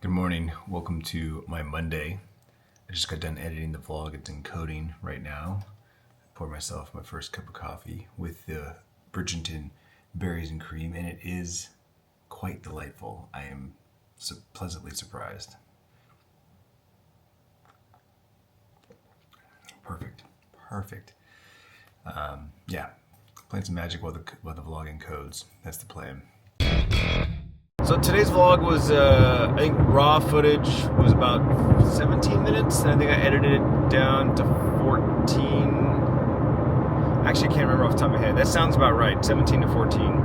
Good morning. Welcome to my Monday. I just got done editing the vlog. It's encoding right now. I poured myself my first cup of coffee with the Bridgerton berries and cream, and it is quite delightful. I am pleasantly surprised. Perfect. Yeah, playing some magic while the vlog encodes. That's the plan. So today's vlog was, I think raw footage was about 17 minutes, and I think I edited it down to 14. Actually, I can't remember off the top of my head. That sounds about right, 17 to 14. And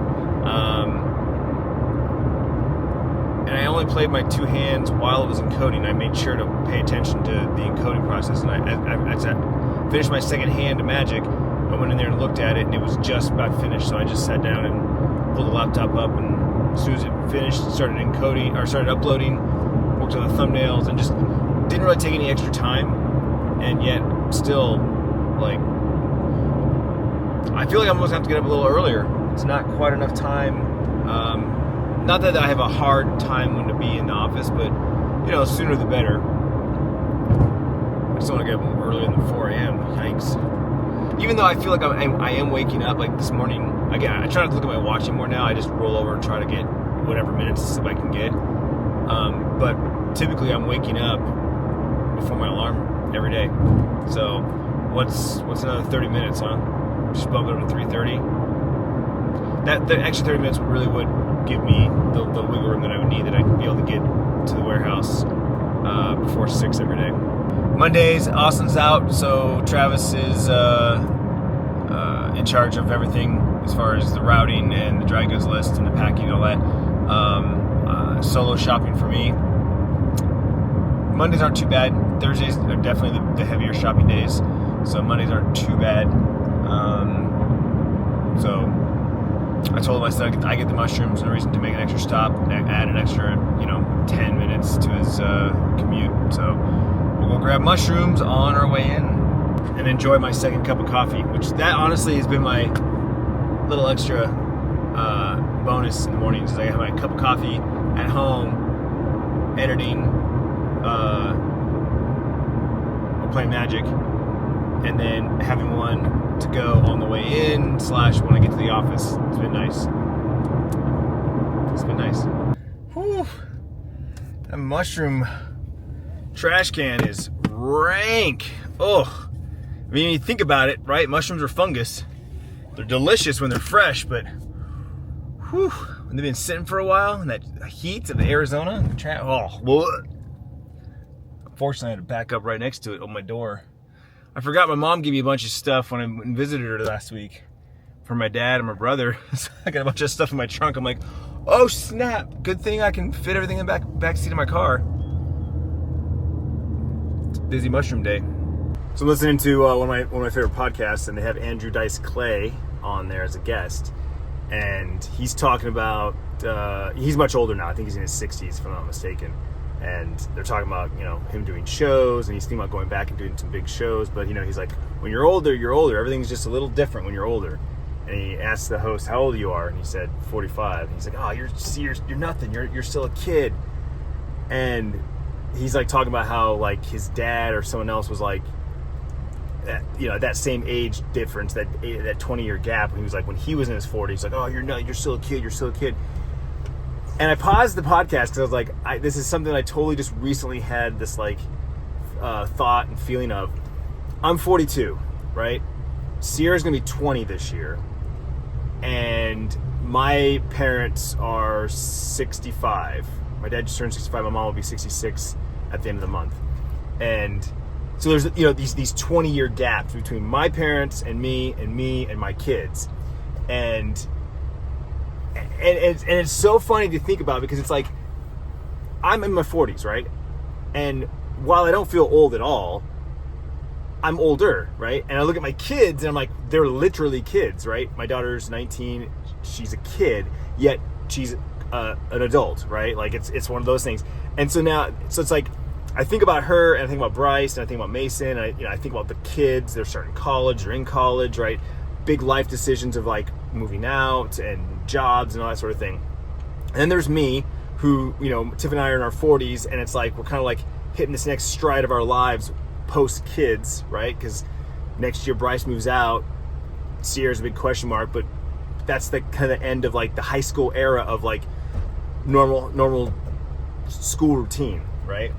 I only played my two hands while it was encoding. I made sure to pay attention to the encoding process, and as I finished my second hand of magic, I went in there and looked at it, and it was just about finished, so I just sat down and pulled the laptop up, and as soon as it finished, started uploading, worked on the thumbnails, and just didn't really take any extra time. And yet, still, like, I feel like I'm almost gonna have to get up a little earlier. It's not quite enough time. Not that I have a hard time when to be in the office, but you know, sooner the better. I just want to get up earlier than 4 a.m. Yikes. Even though I feel like I am waking up, like this morning, again, I try not to look at my watch anymore now. I just roll over and try to get whatever minutes of sleep I can get. But typically I'm waking up before my alarm every day. So what's another 30 minutes, huh? Just bump it up to 3:30. That extra 30 minutes really would give me the wiggle room that I would need, that I'd be able to get to the warehouse before 6 every day. Mondays, Austin's out, so Travis is in charge of everything as far as the routing and the dry goods list and the packing and all that. Solo shopping for me. Mondays aren't too bad. Thursdays are definitely the heavier shopping days, so Mondays aren't too bad. So I told him, I said I get the mushrooms, no reason to make an extra stop, add an extra 10 minutes to his commute. So we'll go grab mushrooms on our way in and enjoy my second cup of coffee, which that honestly has been my little extra bonus in the mornings. Is I have my cup of coffee at home, editing, or playing Magic, and then having one to go on the way in / when I get to the office. It's been nice. Whew. That mushroom trash can is rank. Oh, I mean, you think about it, right? Mushrooms are fungus. They're delicious when they're fresh, but whew, when they've been sitting for a while in that heat of Arizona, Unfortunately, I had to back up right next to it on my door. I forgot my mom gave me a bunch of stuff when I visited her last week for my dad and my brother. So I got a bunch of stuff in my trunk. I'm like, oh snap! Good thing I can fit everything in the back seat of my car. It's a busy mushroom day. So I'm listening to one of my favorite podcasts, and they have Andrew Dice Clay on there as a guest, and he's talking about he's much older now. I think he's in his 60s, if I'm not mistaken. And they're talking about him doing shows, and he's thinking about going back and doing some big shows. But he's like, when you're older, everything's just a little different when you're older. And he asked the host how old you are, and he said 45. And he's like, oh, you're nothing. You're still a kid. And he's like talking about how like his dad or someone else was like, that same age difference, that 20-year gap. And he was like, when he was in his 40s, he's like, oh, you're still a kid. And I paused the podcast because I was like, this is something I totally just recently had this like thought and feeling of. I'm 42, right? Sierra's gonna be 20 this year, and my parents are 65. My dad just turned 65. My mom will be 66 at the end of the month, and so there's these 20-year gaps between my parents and me and my kids, and it's so funny to think about, because it's like I'm in my 40s, right? And while I don't feel old at all, I'm older, right? And I look at my kids and I'm like, they're literally kids, right? My daughter's 19, she's a kid, yet she's an adult, right? Like it's one of those things. And so it's like I think about her, and I think about Bryce, and I think about Mason, and I think about the kids. They're starting college, they're in college, right? Big life decisions of like moving out and jobs and all that sort of thing. And then there's me, who, Tiff and I are in our 40s, and it's like we're kind of like hitting this next stride of our lives post kids, right? Because next year Bryce moves out. Sierra's a big question mark, but that's the kind of end of like the high school era of like normal school routine, right?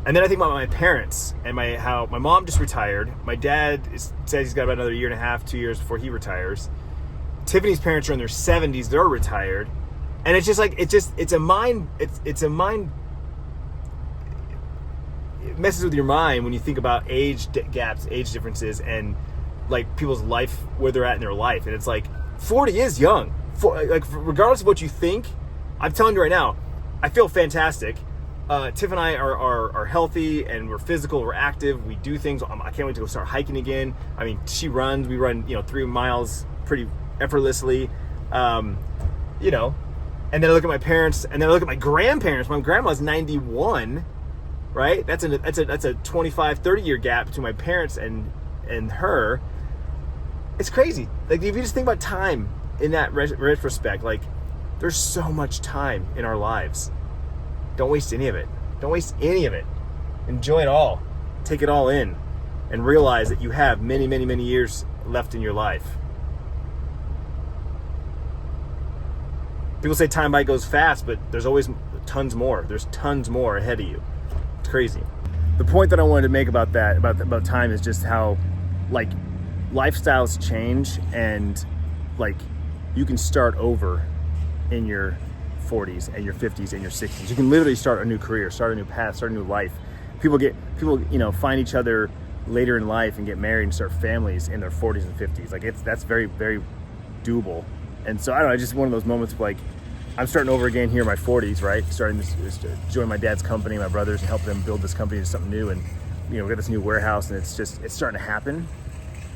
And then I think about my parents and how my mom just retired. My dad says he's got about another 1.5 years before he retires. Tiffany's parents are in their 70s; they're retired, and it's just like it messes with your mind when you think about age gaps, age differences, and like people's life, where they're at in their life. And it's like 40 is young. Like regardless of what you think, I'm telling you right now, I feel fantastic. Tiff and I are healthy, and we're physical, we're active, we do things. I can't wait to go start hiking again. I mean, she runs, we run 3 miles pretty effortlessly, and then I look at my parents, and then I look at my grandparents. My grandma's 91, right? That's a 25, 30 year gap between my parents and her. It's crazy. Like, if you just think about time in that retrospect, like, there's so much time in our lives. Don't waste any of it. Don't waste any of it. Enjoy it all. Take it all in, and realize that you have many, many, many years left in your life. People say time by goes fast, but there's always tons more. There's tons more ahead of you. It's crazy. The point that I wanted to make about that, about time, is just how, like, lifestyles change, and like you can start over in your 40s and your 50s and your 60s. You can literally start a new career, start a new path, start a new life. People find each other later in life and get married and start families in their 40s and 50s. Like, that's very, very doable. And so I don't know, it's just one of those moments of like, I'm starting over again here in my 40s, right? Starting to join my dad's company, my brothers, and help them build this company into something new. And we got this new warehouse, and it's starting to happen.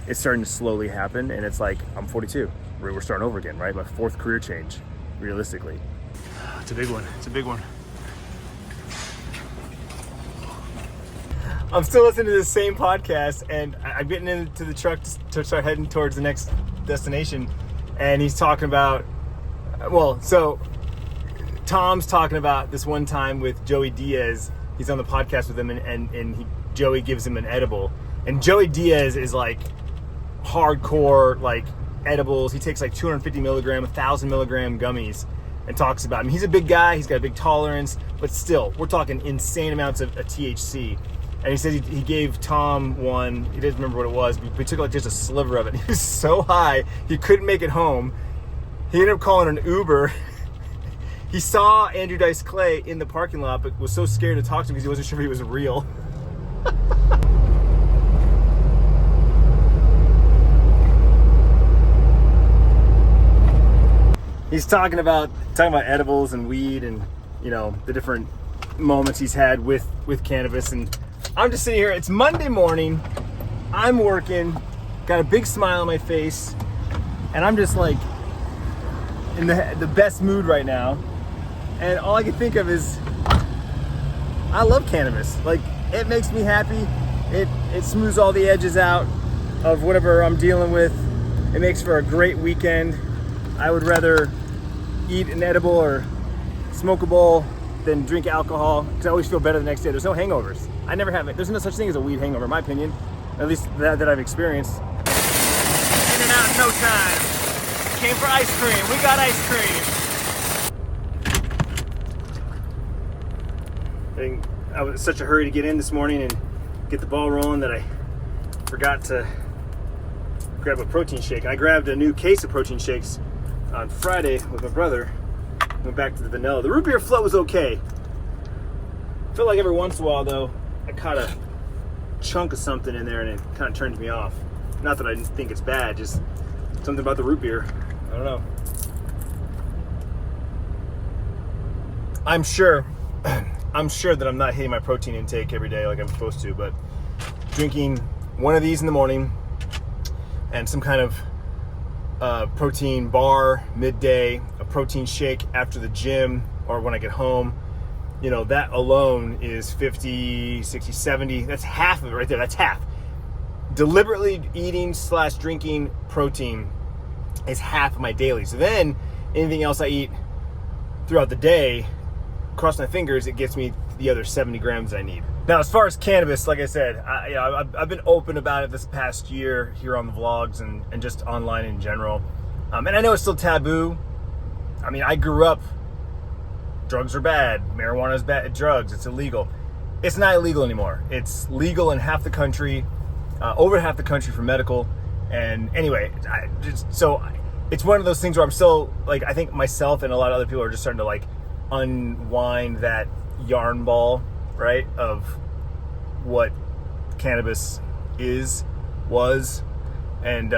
It's starting to slowly happen, and it's like, I'm 42. We're starting over again, right? My 4th career change, realistically. It's a big one. It's a big one. I'm still listening to this same podcast, and I'm getting into the truck to start heading towards the next destination, and he's talking about, so Tom's talking about this one time with Joey Diaz. He's on the podcast with him, and Joey gives him an edible, and Joey Diaz is like hardcore, like, edibles. He takes like 250 milligram, 1,000 milligram gummies, and talks about, he's a big guy, he's got a big tolerance, but still, we're talking insane amounts of THC. And he said he gave Tom one, he doesn't remember what it was, but he took like just a sliver of it. He was so high, he couldn't make it home. He ended up calling an Uber. He saw Andrew Dice Clay in the parking lot, but was so scared to talk to him because he wasn't sure if he was real. He's talking about edibles and weed, and the different moments he's had with cannabis. And I'm just sitting here. It's Monday morning. I'm working, got a big smile on my face, and I'm just like in the best mood right now. And all I can think of is, I love cannabis. Like, it makes me happy. It smooths all the edges out of whatever I'm dealing with. It makes for a great weekend. I would rather eat an edible or smoke a bowl than drink alcohol, because I always feel better the next day. There's no hangovers. I never have it. There's no such thing as a weed hangover, in my opinion. At least that I've experienced. In and out in no time. Came for ice cream. We got ice cream. I was in such a hurry to get in this morning and get the ball rolling that I forgot to grab a protein shake. I grabbed a new case of protein shakes on Friday with my brother. Went back to the vanilla. The root beer float was okay. I feel like every once in a while, though, I caught a chunk of something in there and it kind of turns me off. Not that I think it's bad, just something about the root beer. I don't know. I'm sure that I'm not hitting my protein intake every day like I'm supposed to, but drinking one of these in the morning and some kind of protein bar midday, a protein shake after the gym or when I get home, that alone is 50, 60, 70. That's half of it right there. That's half. Deliberately eating / drinking protein is half of my daily. So then anything else I eat throughout the day cross my fingers, it gets me the other 70 grams I need. Now, as far as cannabis, like I said, I've been open about it this past year here on the vlogs and just online in general. And I know it's still taboo. I mean, I grew up, drugs are bad, marijuana is bad, drugs, it's illegal. It's not illegal anymore. It's legal in half the country, over half the country for medical. And anyway, it's one of those things where I'm still, like, I think myself and a lot of other people are just starting to, like, unwind that yarn ball, right, of what cannabis was. And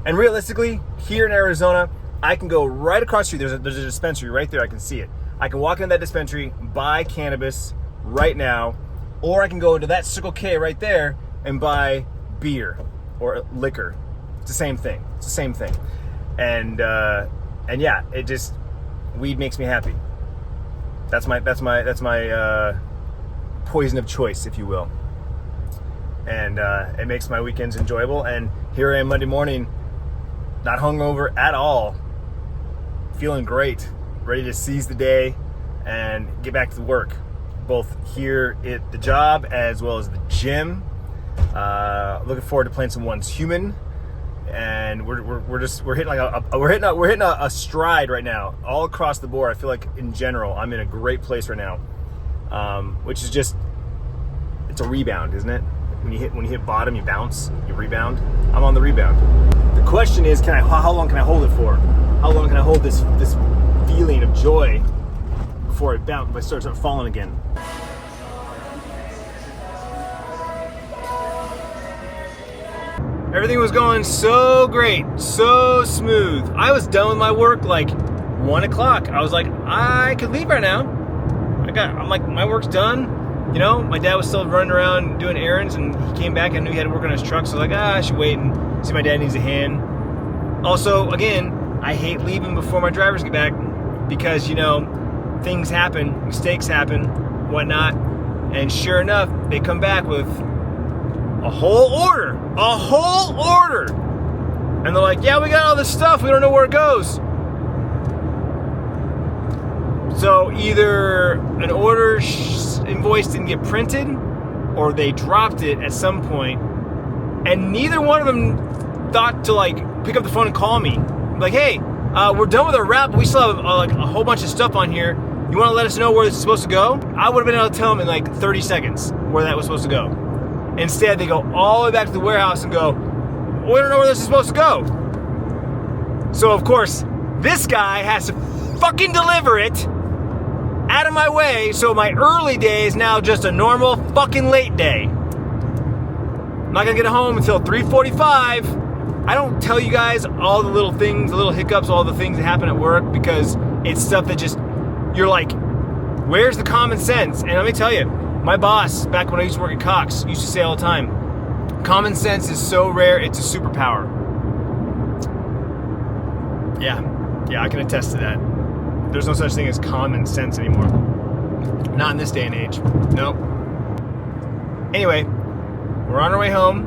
realistically, here in Arizona, I can go right across the street. There's a dispensary right there. I can see it. I can walk into that dispensary, buy cannabis right now, or I can go into that Circle K right there and buy beer or liquor. It's the same thing. It's the same thing. And yeah, weed makes me happy. That's my poison of choice, if you will. And it makes my weekends enjoyable. And here I am Monday morning, not hungover at all, feeling great, ready to seize the day and get back to work, both here at the job as well as the gym. Looking forward to playing some One's Human, and we're hitting a stride right now, all across the board. I feel like in general I'm in a great place right now, which is just, it's a rebound, isn't it? When you hit bottom, you bounce, you rebound. I'm on the rebound. The question is, how long can I hold it for? How long can I hold this feeling of joy before I start falling again? Everything was going so great, so smooth. I was done with my work like 1 o'clock. I was like, I could leave right now. I'm like, my work's done. You know, my dad was still running around doing errands, and he came back. I knew he had to work on his truck, so I was like, I should wait and see if my dad needs a hand. Also, again, I hate leaving before my drivers get back because, you know, things happen, mistakes happen, whatnot. And sure enough, they come back with a whole order. And they're like, yeah, we got all this stuff. We don't know where it goes. So either an order invoice didn't get printed, or they dropped it at some point, and neither one of them thought to, like, pick up the phone and call me. Like, hey, we're done with our wrap, but we still have like a whole bunch of stuff on here. You want to let us know where this is supposed to go? I would have been able to tell them in like 30 seconds where that was supposed to go. Instead, they go all the way back to the warehouse and go, we don't know where this is supposed to go. So, of course, this guy has to fucking deliver it out of my way, so my early day is now just a normal fucking late day. I'm not gonna get home until 3:45. I don't tell you guys all the little things, the little hiccups, all the things that happen at work, because it's stuff that just, you're like, where's the common sense? And let me tell you, my boss, back when I used to work at Cox, used to say all the time, common sense is so rare, it's a superpower. Yeah, I can attest to that. There's no such thing as common sense anymore. Not in this day and age. Nope. Anyway, we're on our way home.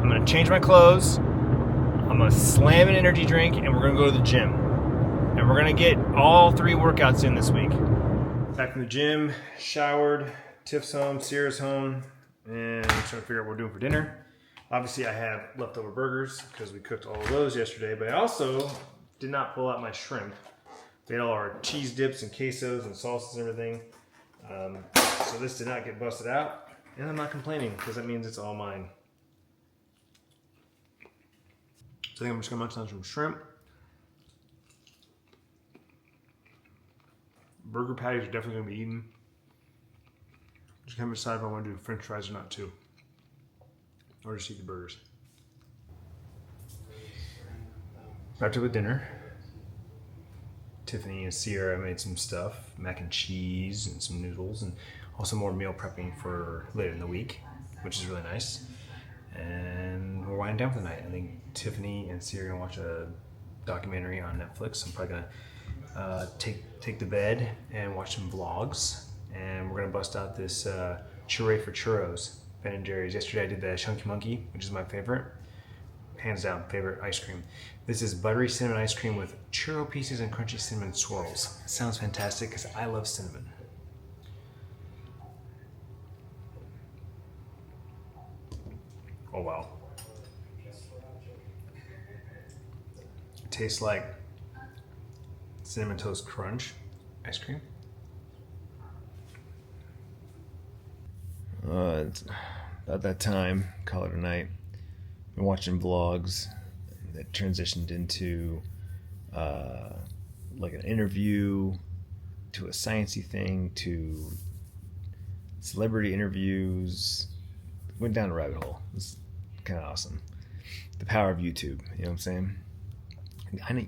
I'm gonna change my clothes. I'm gonna slam an energy drink, and we're gonna go to the gym. And we're gonna get all 3 workouts in this week. Back from the gym, showered, Tiff's home, Sierra's home, and I'm trying to figure out what we're doing for dinner. Obviously, I have leftover burgers because we cooked all of those yesterday, but I also did not pull out my shrimp. We had all our cheese dips and quesos and salsas and everything. So this did not get busted out. And I'm not complaining because that means it's all mine. So I think I'm just going to munch on some shrimp. Burger patties are definitely going to be eaten. Just haven't decided if I want to do french fries or not too. Or just eat the burgers. Wrapped up with dinner. Tiffany and Sierra made some stuff, mac and cheese and some noodles, and also more meal prepping for later in the week, which is really nice. And we're winding down for the night. I think Tiffany and Sierra are gonna watch a documentary on Netflix. I'm probably gonna take the bed and watch some vlogs, and we're gonna bust out this churro for churros, Ben & Jerry's. Yesterday I did the Chunky Monkey, which is my favorite. Hands down, favorite ice cream. This is buttery cinnamon ice cream with churro pieces and crunchy cinnamon swirls. It sounds fantastic because I love cinnamon. Oh wow. It tastes like Cinnamon Toast Crunch ice cream. It's about that time, call it a night. Been watching vlogs that transitioned into like an interview, to a sciencey thing, to celebrity interviews. Went down a rabbit hole. It was kind of awesome. The power of YouTube. You know what I'm saying?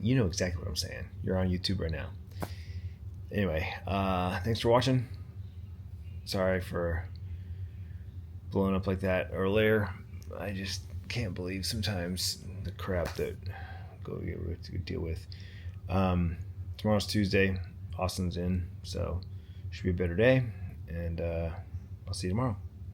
You know exactly what I'm saying. You're on YouTube right now. Anyway, thanks for watching. Sorry for blowing up like that earlier. I just can't believe sometimes the crap that go deal with. Tomorrow's Tuesday. Austin's in, so should be a better day. And I'll see you tomorrow.